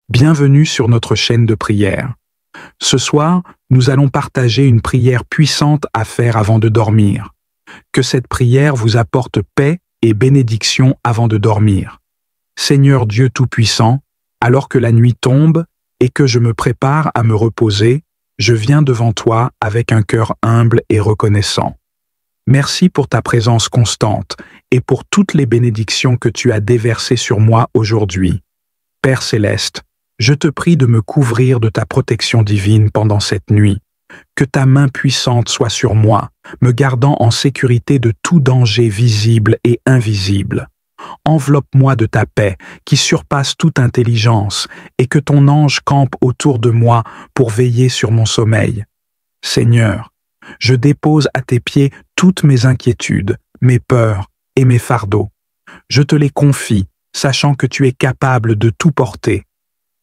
Bienvenue sur notre chaîne de prière. Ce soir, nous allons partager une prière puissante à faire avant de dormir. Que cette prière vous apporte paix et bénédiction avant de dormir. Seigneur Dieu Tout-Puissant, alors que la nuit tombe et que je me prépare à me reposer, je viens devant toi avec un cœur humble et reconnaissant. Merci pour ta présence constante et pour toutes les bénédictions que tu as déversées sur moi aujourd'hui. Père Céleste, je te prie de me couvrir de ta protection divine pendant cette nuit. Que ta main puissante soit sur moi, me gardant en sécurité de tout danger visible et invisible. Enveloppe-moi de ta paix qui surpasse toute intelligence et que ton ange campe autour de moi pour veiller sur mon sommeil. Seigneur, je dépose à tes pieds toutes mes inquiétudes, mes peurs et mes fardeaux. Je te les confie, sachant que tu es capable de tout porter.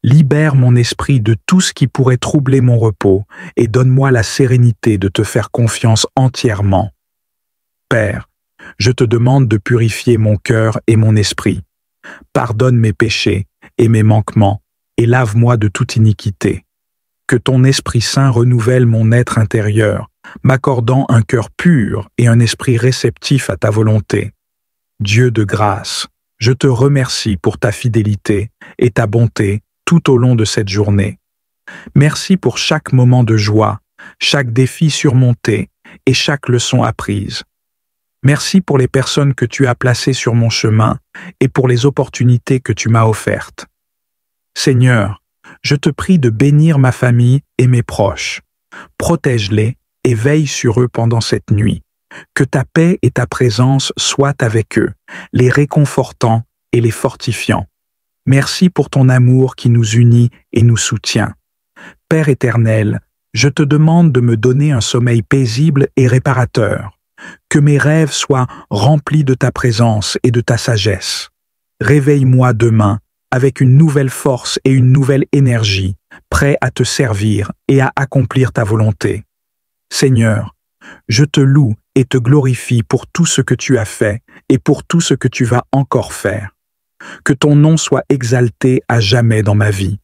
Libère mon esprit de tout ce qui pourrait troubler mon repos et donne-moi la sérénité de te faire confiance entièrement. Père, je te demande de purifier mon cœur et mon esprit. Pardonne mes péchés et mes manquements et lave-moi de toute iniquité. Que ton Esprit Saint renouvelle mon être intérieur, m'accordant un cœur pur et un esprit réceptif à ta volonté. Dieu de grâce, je te remercie pour ta fidélité et ta bonté tout au long de cette journée. Merci pour chaque moment de joie, chaque défi surmonté et chaque leçon apprise. Merci pour les personnes que tu as placées sur mon chemin et pour les opportunités que tu m'as offertes. Seigneur, je te prie de bénir ma famille et mes proches. Protège-les et veille sur eux pendant cette nuit. Que ta paix et ta présence soient avec eux, les réconfortant et les fortifiant. Merci pour ton amour qui nous unit et nous soutient. Père éternel, je te demande de me donner un sommeil paisible et réparateur. Que mes rêves soient remplis de ta présence et de ta sagesse. Réveille-moi demain avec une nouvelle force et une nouvelle énergie, prêt à te servir et à accomplir ta volonté. Seigneur, je te loue et te glorifie pour tout ce que tu as fait et pour tout ce que tu vas encore faire. Que ton nom soit exalté à jamais dans ma vie.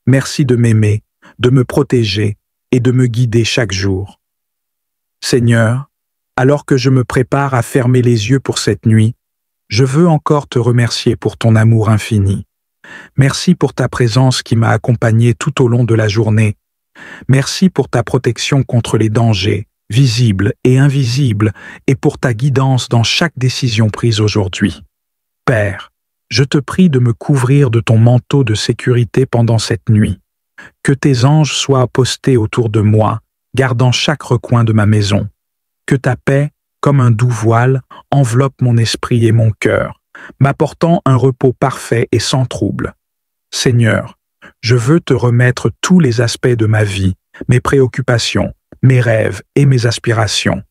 Merci de m'aimer, de me protéger et de me guider chaque jour. Seigneur, alors que je me prépare à fermer les yeux pour cette nuit, je veux encore te remercier pour ton amour infini. Merci pour ta présence qui m'a accompagné tout au long de la journée. Merci pour ta protection contre les dangers, visibles et invisibles, et pour ta guidance dans chaque décision prise aujourd'hui. Père, je te prie de me couvrir de ton manteau de sécurité pendant cette nuit. Que tes anges soient postés autour de moi, gardant chaque recoin de ma maison. Que ta paix, comme un doux voile, enveloppe mon esprit et mon cœur, m'apportant un repos parfait et sans trouble. Seigneur, je veux te remettre tous les aspects de ma vie, mes préoccupations, mes rêves et mes aspirations.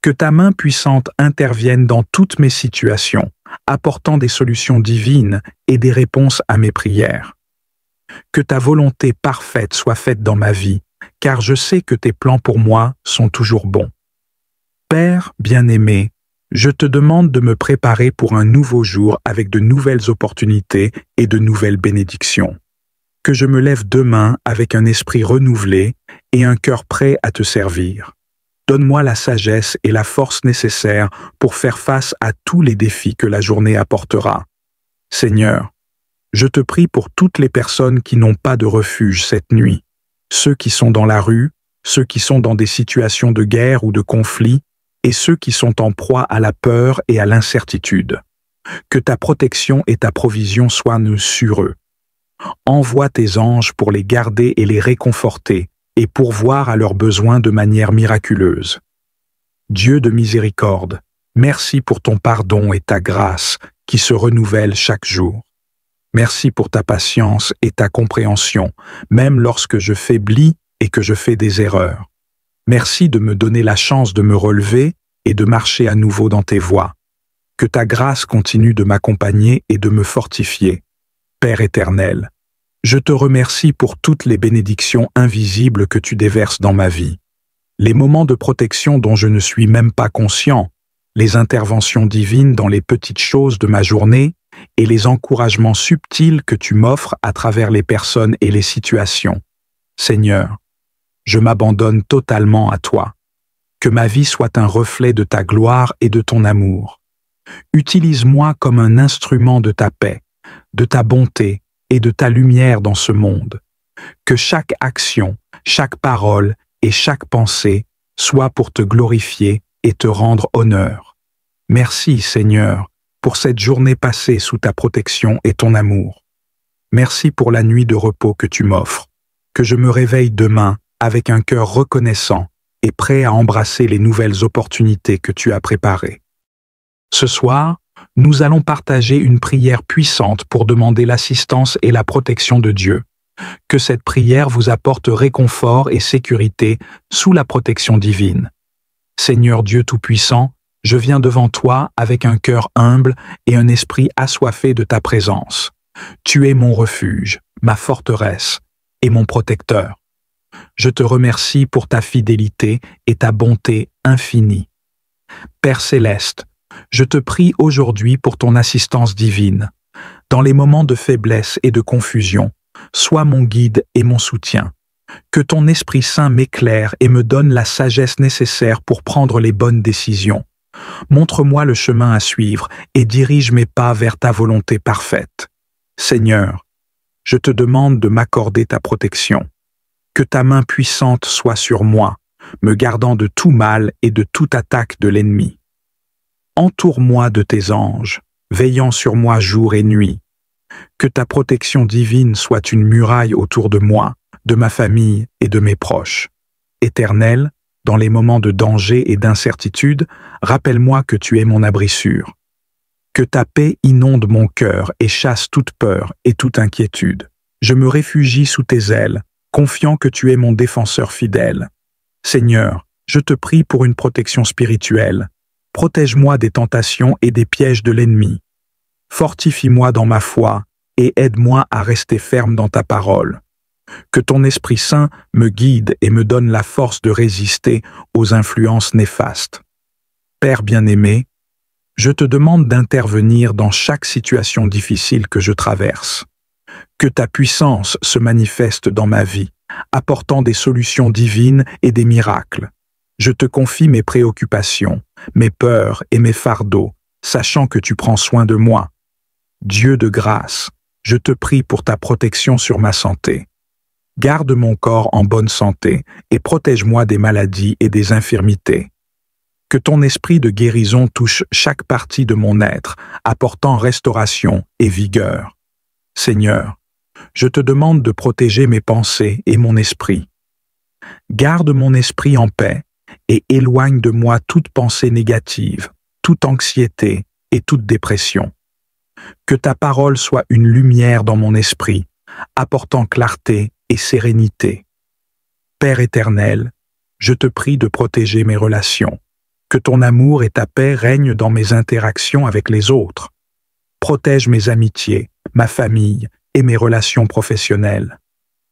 Que ta main puissante intervienne dans toutes mes situations, apportant des solutions divines et des réponses à mes prières. Que ta volonté parfaite soit faite dans ma vie, car je sais que tes plans pour moi sont toujours bons. Père bien-aimé, je te demande de me préparer pour un nouveau jour avec de nouvelles opportunités et de nouvelles bénédictions. Que je me lève demain avec un esprit renouvelé et un cœur prêt à te servir. Donne-moi la sagesse et la force nécessaires pour faire face à tous les défis que la journée apportera. Seigneur, je te prie pour toutes les personnes qui n'ont pas de refuge cette nuit, ceux qui sont dans la rue, ceux qui sont dans des situations de guerre ou de conflit, et ceux qui sont en proie à la peur et à l'incertitude. Que ta protection et ta provision soient sur eux. Envoie tes anges pour les garder et les réconforter, et pourvoir à leurs besoins de manière miraculeuse. Dieu de miséricorde, merci pour ton pardon et ta grâce qui se renouvellent chaque jour. Merci pour ta patience et ta compréhension, même lorsque je faiblis et que je fais des erreurs. Merci de me donner la chance de me relever et de marcher à nouveau dans tes voies. Que ta grâce continue de m'accompagner et de me fortifier. Père éternel, je te remercie pour toutes les bénédictions invisibles que tu déverses dans ma vie. Les moments de protection dont je ne suis même pas conscient, les interventions divines dans les petites choses de ma journée et les encouragements subtils que tu m'offres à travers les personnes et les situations. Seigneur, je m'abandonne totalement à toi. Que ma vie soit un reflet de ta gloire et de ton amour. Utilise-moi comme un instrument de ta paix, de ta bonté et de ta lumière dans ce monde. Que chaque action, chaque parole et chaque pensée soit pour te glorifier et te rendre honneur. Merci, Seigneur, pour cette journée passée sous ta protection et ton amour. Merci pour la nuit de repos que tu m'offres. Que je me réveille demain avec un cœur reconnaissant et prêt à embrasser les nouvelles opportunités que tu as préparées. Ce soir, nous allons partager une prière puissante pour demander l'assistance et la protection de Dieu. Que cette prière vous apporte réconfort et sécurité sous la protection divine. Seigneur Dieu Tout-Puissant, je viens devant toi avec un cœur humble et un esprit assoiffé de ta présence. Tu es mon refuge, ma forteresse et mon protecteur. Je te remercie pour ta fidélité et ta bonté infinie. Père céleste, je te prie aujourd'hui pour ton assistance divine. Dans les moments de faiblesse et de confusion, sois mon guide et mon soutien. Que ton Esprit Saint m'éclaire et me donne la sagesse nécessaire pour prendre les bonnes décisions. Montre-moi le chemin à suivre et dirige mes pas vers ta volonté parfaite. Seigneur, je te demande de m'accorder ta protection. Que ta main puissante soit sur moi, me gardant de tout mal et de toute attaque de l'ennemi. Entoure-moi de tes anges, veillant sur moi jour et nuit. Que ta protection divine soit une muraille autour de moi, de ma famille et de mes proches. Éternel, dans les moments de danger et d'incertitude, rappelle-moi que tu es mon abri sûr. Que ta paix inonde mon cœur et chasse toute peur et toute inquiétude. Je me réfugie sous tes ailes, confiant que tu es mon défenseur fidèle. Seigneur, je te prie pour une protection spirituelle. Protège-moi des tentations et des pièges de l'ennemi. Fortifie-moi dans ma foi et aide-moi à rester ferme dans ta parole. Que ton Esprit Saint me guide et me donne la force de résister aux influences néfastes. Père bien-aimé, je te demande d'intervenir dans chaque situation difficile que je traverse. Que ta puissance se manifeste dans ma vie, apportant des solutions divines et des miracles. Je te confie mes préoccupations, mes peurs et mes fardeaux, sachant que tu prends soin de moi. Dieu de grâce, je te prie pour ta protection sur ma santé. Garde mon corps en bonne santé et protège-moi des maladies et des infirmités. Que ton esprit de guérison touche chaque partie de mon être, apportant restauration et vigueur. Seigneur, je te demande de protéger mes pensées et mon esprit. Garde mon esprit en paix et éloigne de moi toute pensée négative, toute anxiété et toute dépression. Que ta parole soit une lumière dans mon esprit, apportant clarté et sérénité. Père éternel, je te prie de protéger mes relations. Que ton amour et ta paix règnent dans mes interactions avec les autres. Protège mes amitiés, ma famille et mes relations professionnelles.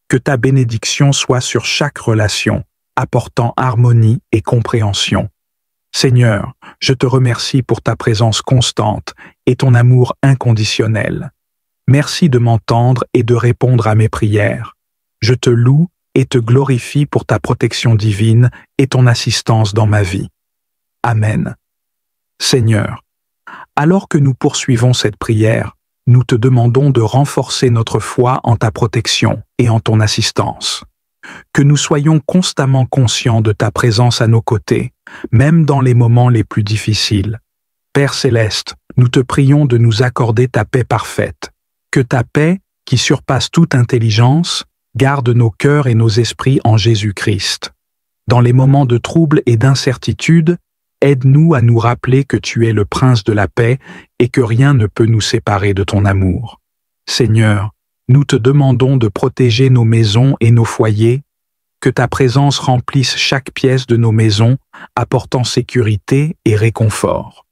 Que ta bénédiction soit sur chaque relation, apportant harmonie et compréhension. Seigneur, je te remercie pour ta présence constante et ton amour inconditionnel. Merci de m'entendre et de répondre à mes prières. Je te loue et te glorifie pour ta protection divine et ton assistance dans ma vie. Amen. Seigneur, alors que nous poursuivons cette prière, nous te demandons de renforcer notre foi en ta protection et en ton assistance. Que nous soyons constamment conscients de ta présence à nos côtés, même dans les moments les plus difficiles. Père céleste, nous te prions de nous accorder ta paix parfaite. Que ta paix, qui surpasse toute intelligence, garde nos cœurs et nos esprits en Jésus-Christ. Dans les moments de trouble et d'incertitude, aide-nous à nous rappeler que tu es le Prince de la paix et que rien ne peut nous séparer de ton amour. Seigneur, nous te demandons de protéger nos maisons et nos foyers, que ta présence remplisse chaque pièce de nos maisons, apportant sécurité et réconfort.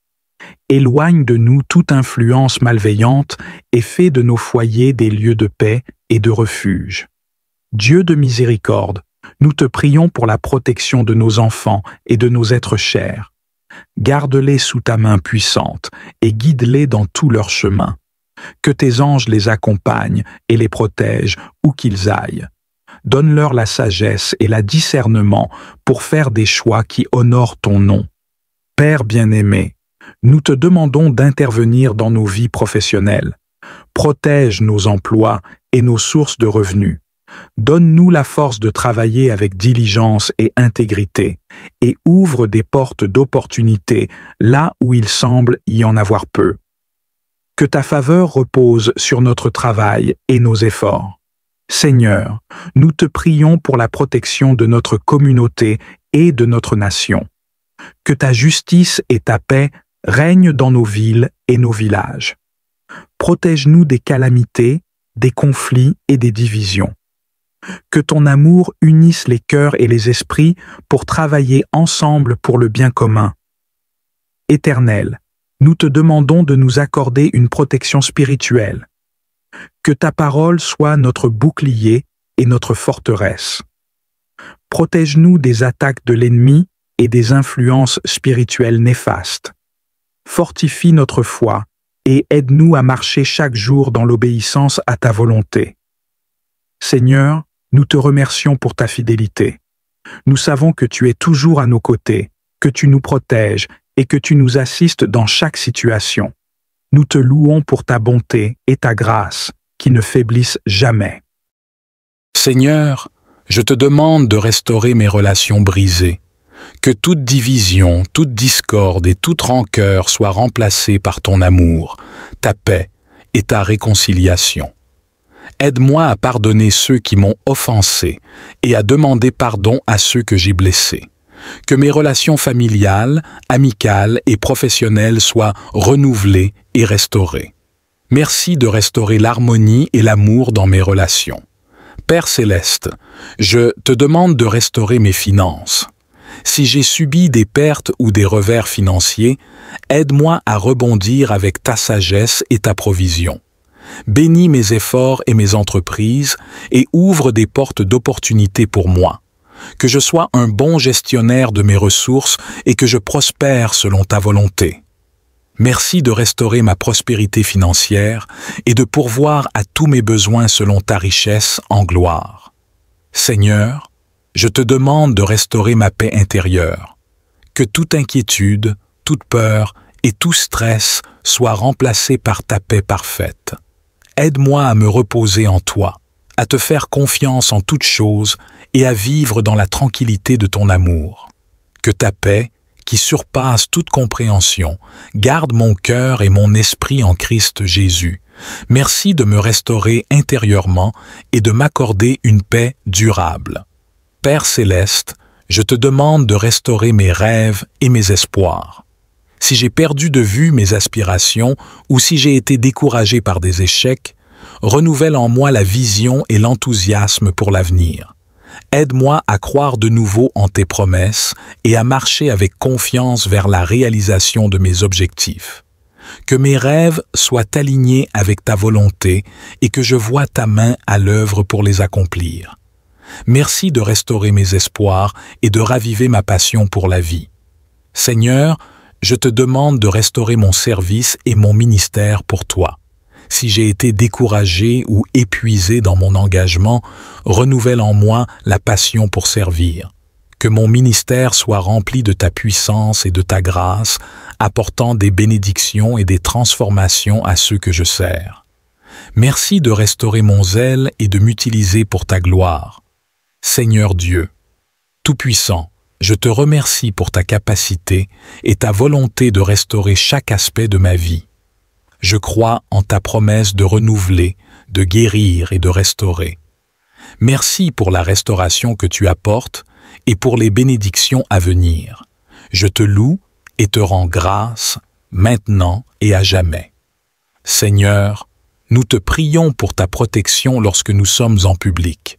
Éloigne de nous toute influence malveillante et fais de nos foyers des lieux de paix et de refuge. Dieu de miséricorde, nous te prions pour la protection de nos enfants et de nos êtres chers. Garde-les sous ta main puissante et guide-les dans tout leur chemin. Que tes anges les accompagnent et les protègent où qu'ils aillent. Donne-leur la sagesse et le discernement pour faire des choix qui honorent ton nom. Père bien-aimé, nous te demandons d'intervenir dans nos vies professionnelles. Protège nos emplois et nos sources de revenus. Donne-nous la force de travailler avec diligence et intégrité et ouvre des portes d'opportunités là où il semble y en avoir peu. Que ta faveur repose sur notre travail et nos efforts. Seigneur, nous te prions pour la protection de notre communauté et de notre nation. Que ta justice et ta paix règnent dans nos villes et nos villages. Protège-nous des calamités, des conflits et des divisions. Que ton amour unisse les cœurs et les esprits pour travailler ensemble pour le bien commun. Éternel, nous te demandons de nous accorder une protection spirituelle. Que ta parole soit notre bouclier et notre forteresse. Protège-nous des attaques de l'ennemi et des influences spirituelles néfastes. Fortifie notre foi et aide-nous à marcher chaque jour dans l'obéissance à ta volonté. Seigneur, nous te remercions pour ta fidélité. Nous savons que tu es toujours à nos côtés, que tu nous protèges et que tu nous assistes dans chaque situation. Nous te louons pour ta bonté et ta grâce, qui ne faiblissent jamais. Seigneur, je te demande de restaurer mes relations brisées, que toute division, toute discorde et toute rancœur soient remplacées par ton amour, ta paix et ta réconciliation. Aide-moi à pardonner ceux qui m'ont offensé et à demander pardon à ceux que j'ai blessés. Que mes relations familiales, amicales et professionnelles soient renouvelées et restaurées. Merci de restaurer l'harmonie et l'amour dans mes relations. Père céleste, je te demande de restaurer mes finances. Si j'ai subi des pertes ou des revers financiers, aide-moi à rebondir avec ta sagesse et ta provision. Bénis mes efforts et mes entreprises et ouvre des portes d'opportunités pour moi. Que je sois un bon gestionnaire de mes ressources et que je prospère selon ta volonté. Merci de restaurer ma prospérité financière et de pourvoir à tous mes besoins selon ta richesse en gloire. Seigneur, je te demande de restaurer ma paix intérieure. Que toute inquiétude, toute peur et tout stress soient remplacés par ta paix parfaite. Aide-moi à me reposer en toi, à te faire confiance en toutes choses et à vivre dans la tranquillité de ton amour. Que ta paix, qui surpasse toute compréhension, garde mon cœur et mon esprit en Christ Jésus. Merci de me restaurer intérieurement et de m'accorder une paix durable. Père céleste, je te demande de restaurer mes rêves et mes espoirs. Si j'ai perdu de vue mes aspirations ou si j'ai été découragé par des échecs, renouvelle en moi la vision et l'enthousiasme pour l'avenir. Aide-moi à croire de nouveau en tes promesses et à marcher avec confiance vers la réalisation de mes objectifs. Que mes rêves soient alignés avec ta volonté et que je voie ta main à l'œuvre pour les accomplir. Merci de restaurer mes espoirs et de raviver ma passion pour la vie. Seigneur, je te demande de restaurer mon service et mon ministère pour toi. Si j'ai été découragé ou épuisé dans mon engagement, renouvelle en moi la passion pour servir. Que mon ministère soit rempli de ta puissance et de ta grâce, apportant des bénédictions et des transformations à ceux que je sers. Merci de restaurer mon zèle et de m'utiliser pour ta gloire. Seigneur Dieu, Tout-Puissant, je te remercie pour ta capacité et ta volonté de restaurer chaque aspect de ma vie. Je crois en ta promesse de renouveler, de guérir et de restaurer. Merci pour la restauration que tu apportes et pour les bénédictions à venir. Je te loue et te rends grâce, maintenant et à jamais. Seigneur, nous te prions pour ta protection lorsque nous sommes en public.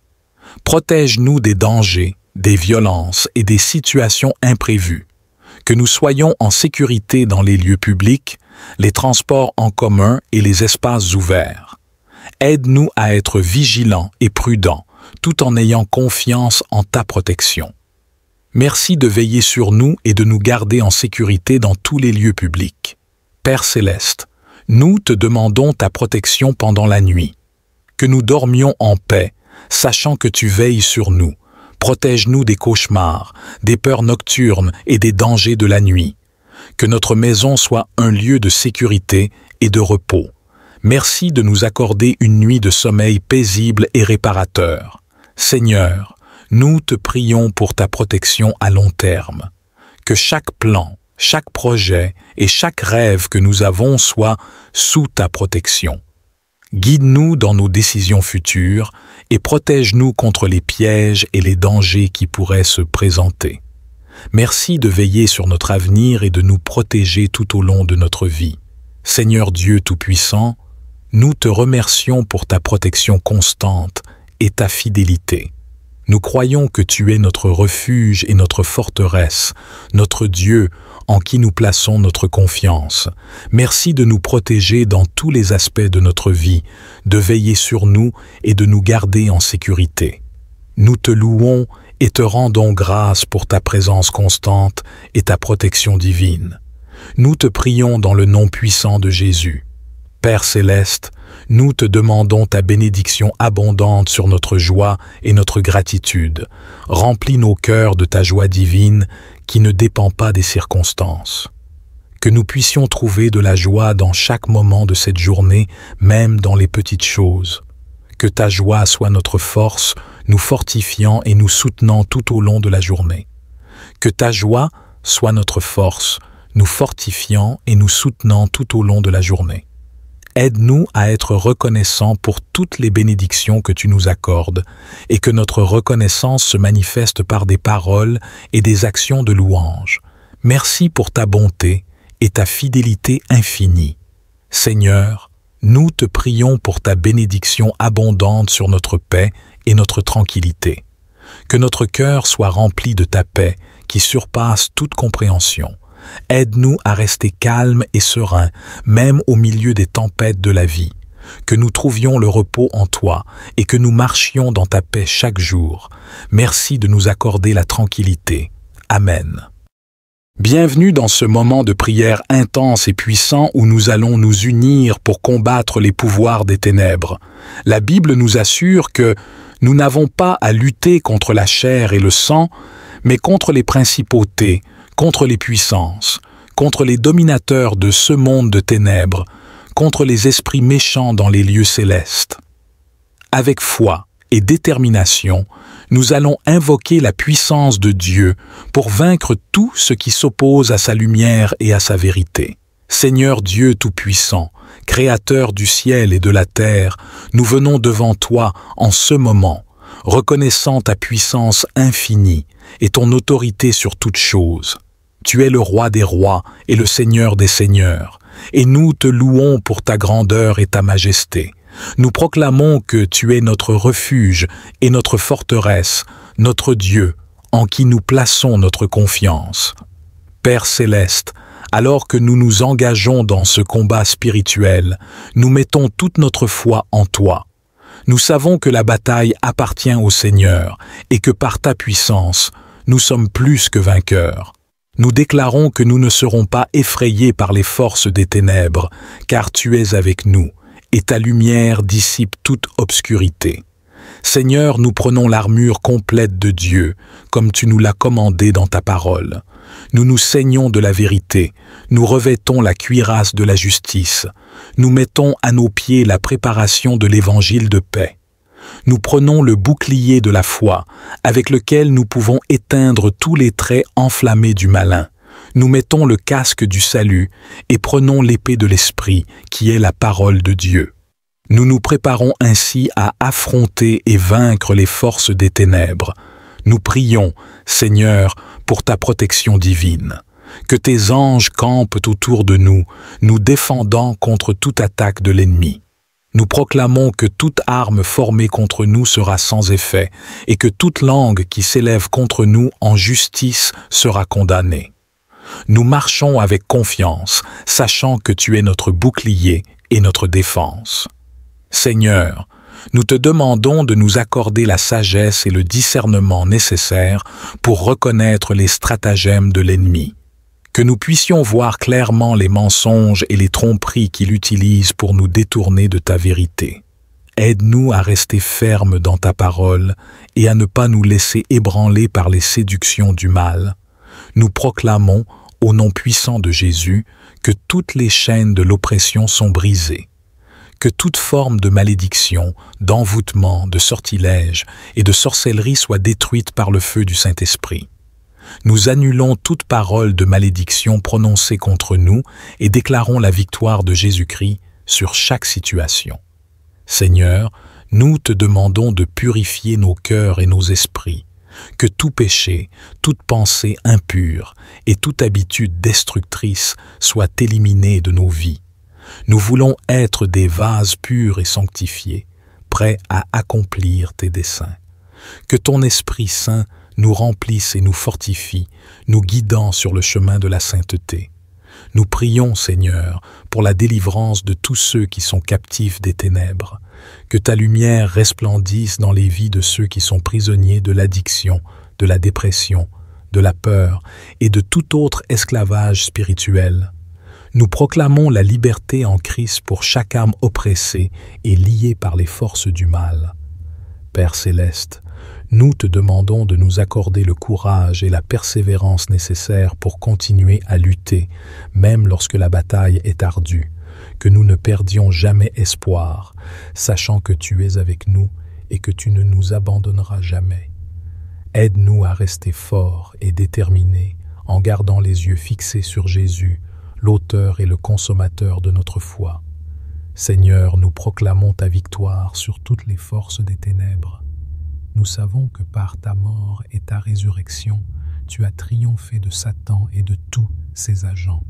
Protège-nous des dangers, des violences et des situations imprévues. Que nous soyons en sécurité dans les lieux publics, les transports en commun et les espaces ouverts. Aide-nous à être vigilants et prudents, tout en ayant confiance en ta protection. Merci de veiller sur nous et de nous garder en sécurité dans tous les lieux publics. Père céleste, Nous te demandons ta protection pendant la nuit. Que nous dormions en paix, sachant que tu veilles sur nous. Protège-nous des cauchemars, des peurs nocturnes et des dangers de la nuit. Que notre maison soit un lieu de sécurité et de repos. Merci de nous accorder une nuit de sommeil paisible et réparateur. Seigneur, nous te prions pour ta protection à long terme. Que chaque plan, chaque projet et chaque rêve que nous avons soit sous ta protection. Guide-nous dans nos décisions futures et protège-nous contre les pièges et les dangers qui pourraient se présenter. Merci de veiller sur notre avenir et de nous protéger tout au long de notre vie. Seigneur Dieu Tout-Puissant, nous te remercions pour ta protection constante et ta fidélité. Nous croyons que tu es notre refuge et notre forteresse, notre Dieu en qui nous plaçons notre confiance. Merci de nous protéger dans tous les aspects de notre vie, de veiller sur nous et de nous garder en sécurité. Nous te louons et te rendons grâce pour ta présence constante et ta protection divine. Nous te prions dans le nom puissant de Jésus. Père céleste, nous te demandons ta bénédiction abondante sur notre joie et notre gratitude. Remplis nos cœurs de ta joie divine qui ne dépend pas des circonstances. Que nous puissions trouver de la joie dans chaque moment de cette journée, même dans les petites choses. Que ta joie soit notre force, nous fortifiant et nous soutenant tout au long de la journée. Que ta joie soit notre force, nous fortifiant et nous soutenant tout au long de la journée. Aide-nous à être reconnaissants pour toutes les bénédictions que tu nous accordes et que notre reconnaissance se manifeste par des paroles et des actions de louange. Merci pour ta bonté et ta fidélité infinie. Seigneur, nous te prions pour ta bénédiction abondante sur notre paix et notre tranquillité. Que notre cœur soit rempli de ta paix qui surpasse toute compréhension. Aide-nous à rester calmes et sereins, même au milieu des tempêtes de la vie. Que nous trouvions le repos en toi et que nous marchions dans ta paix chaque jour. Merci de nous accorder la tranquillité. Amen. Bienvenue dans ce moment de prière intense et puissant où nous allons nous unir pour combattre les pouvoirs des ténèbres. La Bible nous assure que nous n'avons pas à lutter contre la chair et le sang, mais contre les principautés, contre les puissances, contre les dominateurs de ce monde de ténèbres, contre les esprits méchants dans les lieux célestes. Avec foi et détermination, nous allons invoquer la puissance de Dieu pour vaincre tout ce qui s'oppose à sa lumière et à sa vérité. Seigneur Dieu Tout-Puissant, Créateur du ciel et de la terre, nous venons devant toi en ce moment, reconnaissant ta puissance infinie et ton autorité sur toutes choses. Tu es le roi des rois et le seigneur des seigneurs, et nous te louons pour ta grandeur et ta majesté. Nous proclamons que tu es notre refuge et notre forteresse, notre Dieu, en qui nous plaçons notre confiance. Père céleste, alors que nous nous engageons dans ce combat spirituel, nous mettons toute notre foi en toi. Nous savons que la bataille appartient au Seigneur et que par ta puissance, nous sommes plus que vainqueurs. Nous déclarons que nous ne serons pas effrayés par les forces des ténèbres, car tu es avec nous, et ta lumière dissipe toute obscurité. Seigneur, nous prenons l'armure complète de Dieu, comme tu nous l'as commandé dans ta parole. Nous nous ceignons de la vérité, nous revêtons la cuirasse de la justice, nous mettons à nos pieds la préparation de l'évangile de paix. Nous prenons le bouclier de la foi, avec lequel nous pouvons éteindre tous les traits enflammés du malin. Nous mettons le casque du salut et prenons l'épée de l'Esprit, qui est la parole de Dieu. Nous nous préparons ainsi à affronter et vaincre les forces des ténèbres. Nous prions, Seigneur, pour ta protection divine. Que tes anges campent autour de nous, nous défendant contre toute attaque de l'ennemi. Nous proclamons que toute arme formée contre nous sera sans effet et que toute langue qui s'élève contre nous en justice sera condamnée. Nous marchons avec confiance, sachant que tu es notre bouclier et notre défense. Seigneur, nous te demandons de nous accorder la sagesse et le discernement nécessaires pour reconnaître les stratagèmes de l'ennemi. que nous puissions voir clairement les mensonges et les tromperies qu'il utilise pour nous détourner de ta vérité. Aide-nous à rester fermes dans ta parole et à ne pas nous laisser ébranler par les séductions du mal. Nous proclamons, au nom puissant de Jésus, que toutes les chaînes de l'oppression sont brisées, que toute forme de malédiction, d'envoûtement, de sortilège et de sorcellerie soit détruite par le feu du Saint-Esprit. Nous annulons toute parole de malédiction prononcée contre nous et déclarons la victoire de Jésus-Christ sur chaque situation. Seigneur, nous te demandons de purifier nos cœurs et nos esprits, que tout péché, toute pensée impure et toute habitude destructrice soit éliminée de nos vies. Nous voulons être des vases purs et sanctifiés, prêts à accomplir tes desseins. Que ton Esprit Saint nous remplisse et nous fortifie, nous guidant sur le chemin de la sainteté. Nous prions, Seigneur, pour la délivrance de tous ceux qui sont captifs des ténèbres. Que ta lumière resplendisse dans les vies de ceux qui sont prisonniers de l'addiction, de la dépression, de la peur et de tout autre esclavage spirituel. Nous proclamons la liberté en Christ pour chaque âme oppressée et liée par les forces du mal. Père céleste, nous te demandons de nous accorder le courage et la persévérance nécessaires pour continuer à lutter, même lorsque la bataille est ardue, que nous ne perdions jamais espoir, sachant que tu es avec nous et que tu ne nous abandonneras jamais. Aide-nous à rester forts et déterminés en gardant les yeux fixés sur Jésus, l'auteur et le consommateur de notre foi. Seigneur, nous proclamons ta victoire sur toutes les forces des ténèbres. Nous savons que par ta mort et ta résurrection, tu as triomphé de Satan et de tous ses agents.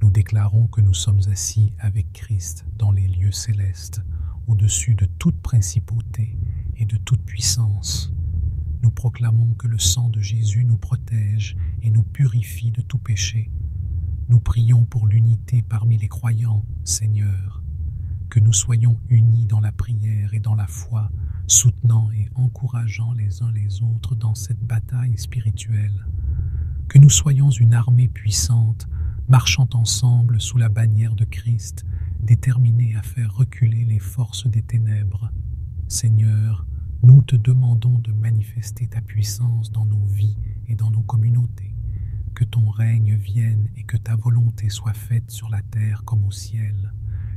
Nous déclarons que nous sommes assis avec Christ dans les lieux célestes, au-dessus de toute principauté et de toute puissance. Nous proclamons que le sang de Jésus nous protège et nous purifie de tout péché. Nous prions pour l'unité parmi les croyants, Seigneur, que nous soyons unis dans la prière et dans la foi, soutenant et encourageant les uns les autres dans cette bataille spirituelle. Que nous soyons une armée puissante, marchant ensemble sous la bannière de Christ, déterminés à faire reculer les forces des ténèbres. Seigneur, nous te demandons de manifester ta puissance dans nos vies et dans nos communautés. Que ton règne vienne et que ta volonté soit faite sur la terre comme au ciel.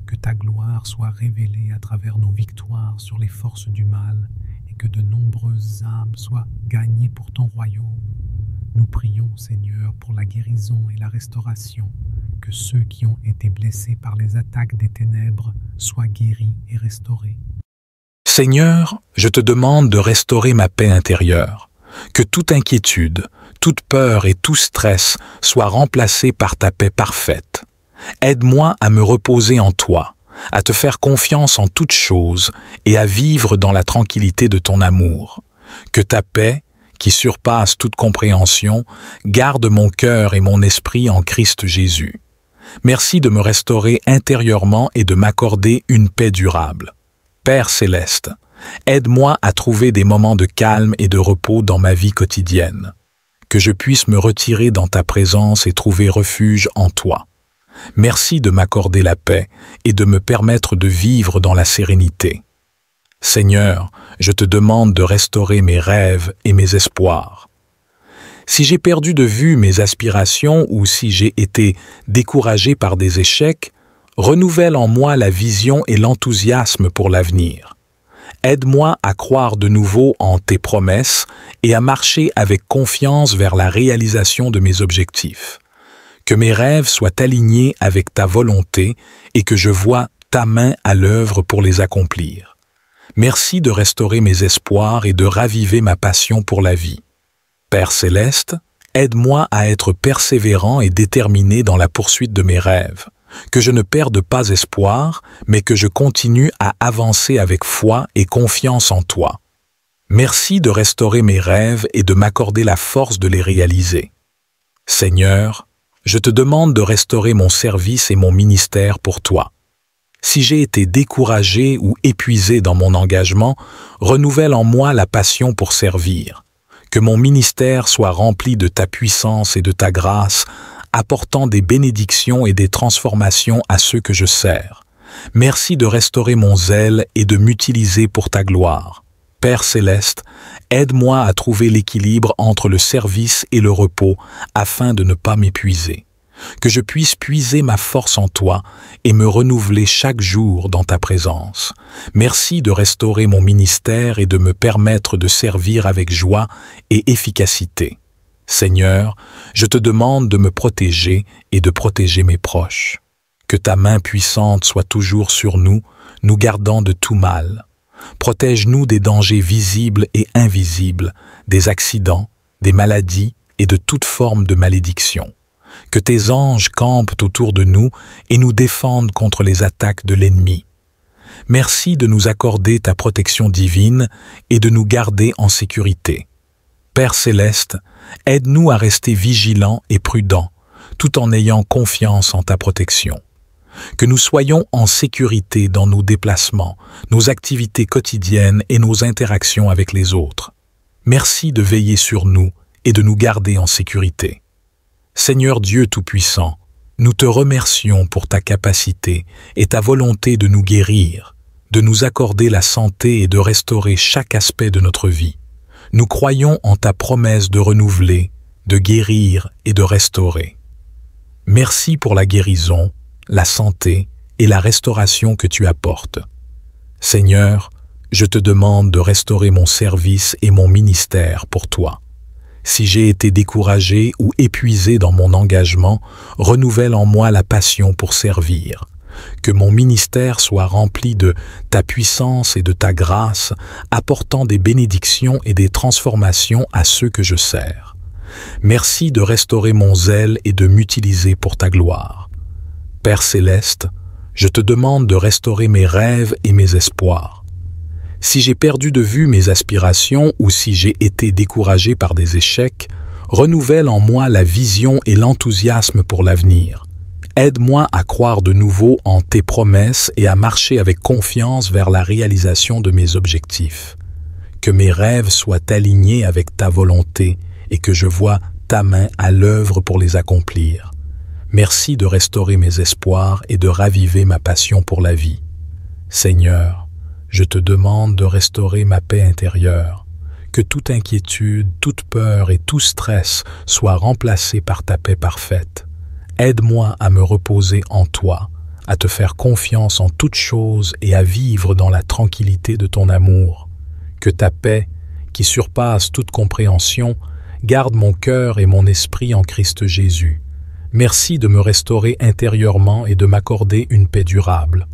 Que ta gloire soit révélée à travers nos victoires sur les forces du mal et que de nombreuses âmes soient gagnées pour ton royaume. Nous prions, Seigneur, pour la guérison et la restauration, que ceux qui ont été blessés par les attaques des ténèbres soient guéris et restaurés. Seigneur, je te demande de restaurer ma paix intérieure, que toute inquiétude, toute peur et tout stress soient remplacés par ta paix parfaite. Aide-moi à me reposer en toi, à te faire confiance en toutes choses et à vivre dans la tranquillité de ton amour. Que ta paix, qui surpasse toute compréhension, garde mon cœur et mon esprit en Christ Jésus. Merci de me restaurer intérieurement et de m'accorder une paix durable. Père céleste, aide-moi à trouver des moments de calme et de repos dans ma vie quotidienne. Que je puisse me retirer dans ta présence et trouver refuge en toi. Merci de m'accorder la paix et de me permettre de vivre dans la sérénité. Seigneur, je te demande de restaurer mes rêves et mes espoirs. Si j'ai perdu de vue mes aspirations ou si j'ai été découragé par des échecs, renouvelle en moi la vision et l'enthousiasme pour l'avenir. Aide-moi à croire de nouveau en tes promesses et à marcher avec confiance vers la réalisation de mes objectifs. Que mes rêves soient alignés avec ta volonté et que je voie ta main à l'œuvre pour les accomplir. Merci de restaurer mes espoirs et de raviver ma passion pour la vie. Père céleste, aide-moi à être persévérant et déterminé dans la poursuite de mes rêves. Que je ne perde pas espoir, mais que je continue à avancer avec foi et confiance en toi. Merci de restaurer mes rêves et de m'accorder la force de les réaliser. Seigneur, je te demande de restaurer mon service et mon ministère pour toi. Si j'ai été découragé ou épuisé dans mon engagement, renouvelle en moi la passion pour servir. Que mon ministère soit rempli de ta puissance et de ta grâce, apportant des bénédictions et des transformations à ceux que je sers. Merci de restaurer mon zèle et de m'utiliser pour ta gloire. Père céleste, aide-moi à trouver l'équilibre entre le service et le repos afin de ne pas m'épuiser. Que je puisse puiser ma force en toi et me renouveler chaque jour dans ta présence. Merci de restaurer mon ministère et de me permettre de servir avec joie et efficacité. Seigneur, je te demande de me protéger et de protéger mes proches. Que ta main puissante soit toujours sur nous, nous gardant de tout mal. Protège-nous des dangers visibles et invisibles, des accidents, des maladies et de toute forme de malédiction. Que tes anges campent autour de nous et nous défendent contre les attaques de l'ennemi. Merci de nous accorder ta protection divine et de nous garder en sécurité. Père céleste, aide-nous à rester vigilants et prudents, tout en ayant confiance en ta protection. Que nous soyons en sécurité dans nos déplacements, nos activités quotidiennes et nos interactions avec les autres. Merci de veiller sur nous et de nous garder en sécurité. Seigneur Dieu Tout-Puissant, nous te remercions pour ta capacité et ta volonté de nous guérir, de nous accorder la santé et de restaurer chaque aspect de notre vie. Nous croyons en ta promesse de renouveler, de guérir et de restaurer. Merci pour la guérison, la santé et la restauration que tu apportes. Seigneur, je te demande de restaurer mon service et mon ministère pour toi. Si j'ai été découragé ou épuisé dans mon engagement, renouvelle en moi la passion pour servir. Que mon ministère soit rempli de ta puissance et de ta grâce, apportant des bénédictions et des transformations à ceux que je sers. Merci de restaurer mon zèle et de m'utiliser pour ta gloire. Père céleste, je te demande de restaurer mes rêves et mes espoirs. Si j'ai perdu de vue mes aspirations ou si j'ai été découragé par des échecs, renouvelle en moi la vision et l'enthousiasme pour l'avenir. Aide-moi à croire de nouveau en tes promesses et à marcher avec confiance vers la réalisation de mes objectifs. Que mes rêves soient alignés avec ta volonté et que je vois ta main à l'œuvre pour les accomplir. Merci de restaurer mes espoirs et de raviver ma passion pour la vie. Seigneur, je te demande de restaurer ma paix intérieure, que toute inquiétude, toute peur et tout stress soient remplacés par ta paix parfaite. Aide-moi à me reposer en toi, à te faire confiance en toutes choses et à vivre dans la tranquillité de ton amour. Que ta paix, qui surpasse toute compréhension, garde mon cœur et mon esprit en Christ Jésus. Merci de me restaurer intérieurement et de m'accorder une paix durable.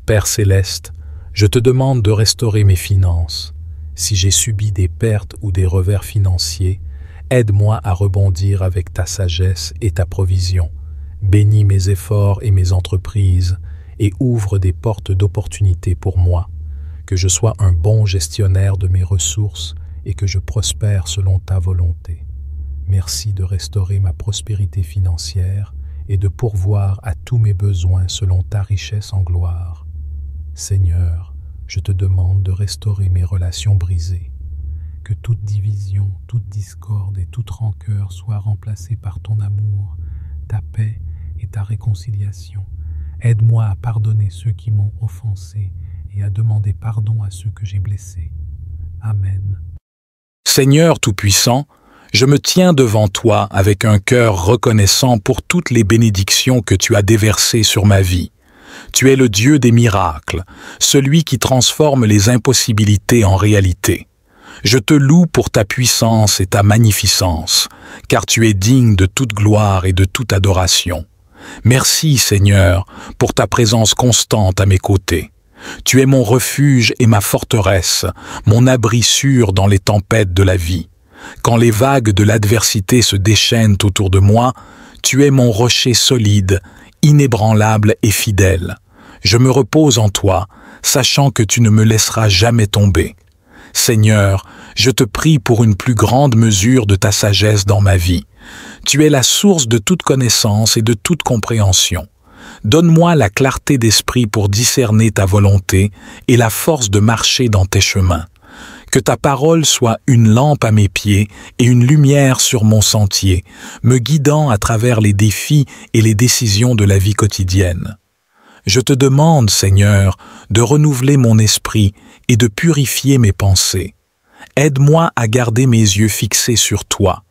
Père céleste, je te demande de restaurer mes finances. Si j'ai subi des pertes ou des revers financiers, aide-moi à rebondir avec ta sagesse et ta provision. Bénis mes efforts et mes entreprises et ouvre des portes d'opportunités pour moi. Que je sois un bon gestionnaire de mes ressources et que je prospère selon ta volonté. Merci de restaurer ma prospérité financière et de pourvoir à tous mes besoins selon ta richesse en gloire. Seigneur, je te demande de restaurer mes relations brisées. Que toute division, toute discorde et toute rancœur soient remplacées par ton amour, ta paix et ta réconciliation. Aide-moi à pardonner ceux qui m'ont offensé et à demander pardon à ceux que j'ai blessés. Amen. Seigneur Tout-Puissant, je me tiens devant toi avec un cœur reconnaissant pour toutes les bénédictions que tu as déversées sur ma vie. Tu es le Dieu des miracles, celui qui transforme les impossibilités en réalité. Je te loue pour ta puissance et ta magnificence, car tu es digne de toute gloire et de toute adoration. Merci, Seigneur, pour ta présence constante à mes côtés. Tu es mon refuge et ma forteresse, mon abri sûr dans les tempêtes de la vie. Quand les vagues de l'adversité se déchaînent autour de moi, tu es mon rocher solide, inébranlable et fidèle. Je me repose en toi, sachant que tu ne me laisseras jamais tomber. Seigneur, je te prie pour une plus grande mesure de ta sagesse dans ma vie. Tu es la source de toute connaissance et de toute compréhension. Donne-moi la clarté d'esprit pour discerner ta volonté et la force de marcher dans tes chemins. Que ta parole soit une lampe à mes pieds et une lumière sur mon sentier, me guidant à travers les défis et les décisions de la vie quotidienne. Je te demande, Seigneur, de renouveler mon esprit et de purifier mes pensées. Aide-moi à garder mes yeux fixés sur toi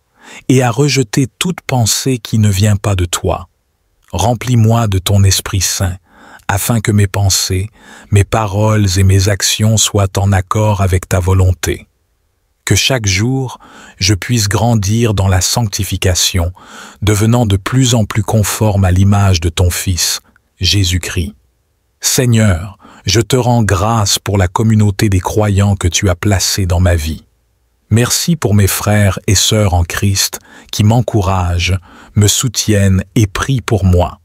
et à rejeter toute pensée qui ne vient pas de toi. Remplis-moi de ton Esprit Saint, afin que mes pensées, mes paroles et mes actions soient en accord avec ta volonté. Que chaque jour, je puisse grandir dans la sanctification, devenant de plus en plus conforme à l'image de ton Fils, Jésus-Christ. Seigneur, je te rends grâce pour la communauté des croyants que tu as placée dans ma vie. Merci pour mes frères et sœurs en Christ qui m'encouragent, me soutiennent et prient pour moi.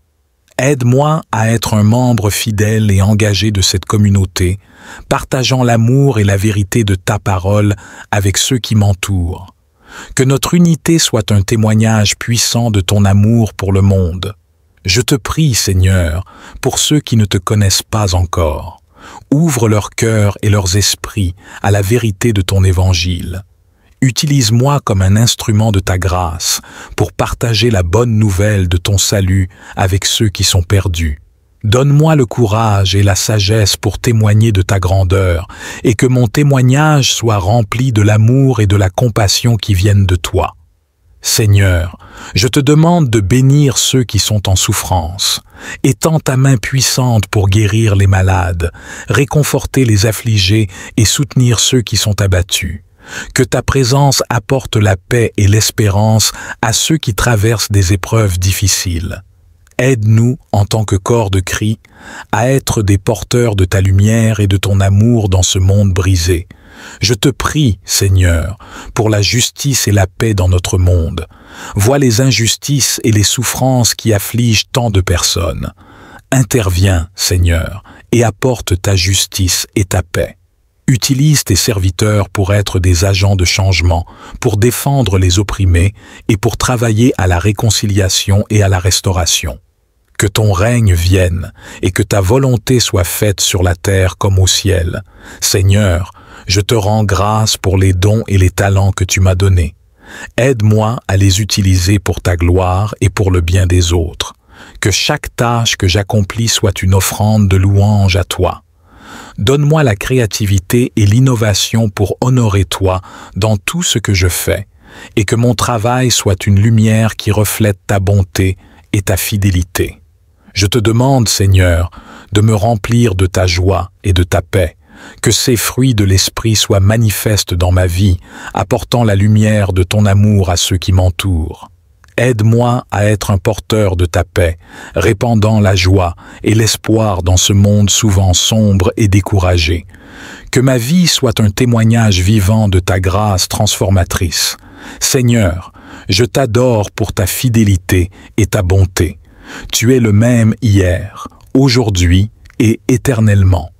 Aide-moi à être un membre fidèle et engagé de cette communauté, partageant l'amour et la vérité de ta parole avec ceux qui m'entourent. Que notre unité soit un témoignage puissant de ton amour pour le monde. Je te prie, Seigneur, pour ceux qui ne te connaissent pas encore. Ouvre leur cœur et leurs esprits à la vérité de ton évangile. Utilise-moi comme un instrument de ta grâce pour partager la bonne nouvelle de ton salut avec ceux qui sont perdus. Donne-moi le courage et la sagesse pour témoigner de ta grandeur et que mon témoignage soit rempli de l'amour et de la compassion qui viennent de toi. Seigneur, je te demande de bénir ceux qui sont en souffrance. Étends ta main puissante pour guérir les malades, réconforter les affligés et soutenir ceux qui sont abattus. Que ta présence apporte la paix et l'espérance à ceux qui traversent des épreuves difficiles. Aide-nous, en tant que corps de Christ, à être des porteurs de ta lumière et de ton amour dans ce monde brisé. Je te prie, Seigneur, pour la justice et la paix dans notre monde. Vois les injustices et les souffrances qui affligent tant de personnes. Interviens, Seigneur, et apporte ta justice et ta paix. Utilise tes serviteurs pour être des agents de changement, pour défendre les opprimés et pour travailler à la réconciliation et à la restauration. Que ton règne vienne et que ta volonté soit faite sur la terre comme au ciel. Seigneur, je te rends grâce pour les dons et les talents que tu m'as donnés. Aide-moi à les utiliser pour ta gloire et pour le bien des autres. Que chaque tâche que j'accomplis soit une offrande de louange à toi. Donne-moi la créativité et l'innovation pour honorer toi dans tout ce que je fais, et que mon travail soit une lumière qui reflète ta bonté et ta fidélité. Je te demande, Seigneur, de me remplir de ta joie et de ta paix, que ces fruits de l'esprit soient manifestes dans ma vie, apportant la lumière de ton amour à ceux qui m'entourent. Aide-moi à être un porteur de ta paix, répandant la joie et l'espoir dans ce monde souvent sombre et découragé. Que ma vie soit un témoignage vivant de ta grâce transformatrice. Seigneur, je t'adore pour ta fidélité et ta bonté. Tu es le même hier, aujourd'hui et éternellement.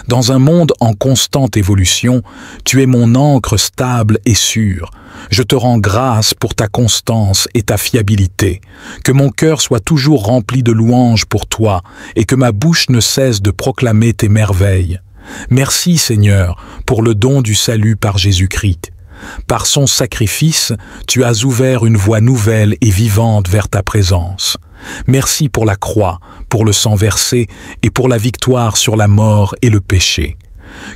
Dans un monde en constante évolution, tu es mon ancre stable et sûre. Je te rends grâce pour ta constance et ta fiabilité. Que mon cœur soit toujours rempli de louanges pour toi et que ma bouche ne cesse de proclamer tes merveilles. Merci, Seigneur, pour le don du salut par Jésus-Christ. Par son sacrifice, tu as ouvert une voie nouvelle et vivante vers ta présence. Merci pour la croix, pour le sang versé et pour la victoire sur la mort et le péché.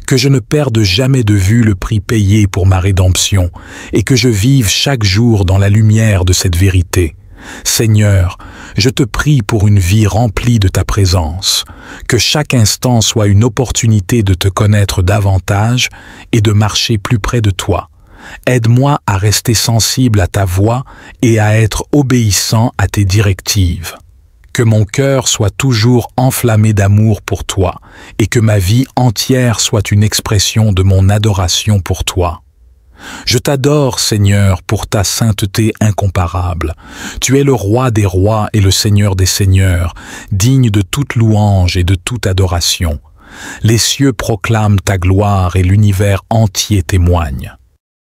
Que je ne perde jamais de vue le prix payé pour ma rédemption et que je vive chaque jour dans la lumière de cette vérité. Seigneur, je te prie pour une vie remplie de ta présence, que chaque instant soit une opportunité de te connaître davantage et de marcher plus près de toi. Aide-moi à rester sensible à ta voix et à être obéissant à tes directives. Que mon cœur soit toujours enflammé d'amour pour toi et que ma vie entière soit une expression de mon adoration pour toi. Je t'adore, Seigneur, pour ta sainteté incomparable. Tu es le roi des rois et le Seigneur des seigneurs, digne de toute louange et de toute adoration. Les cieux proclament ta gloire et l'univers entier témoigne.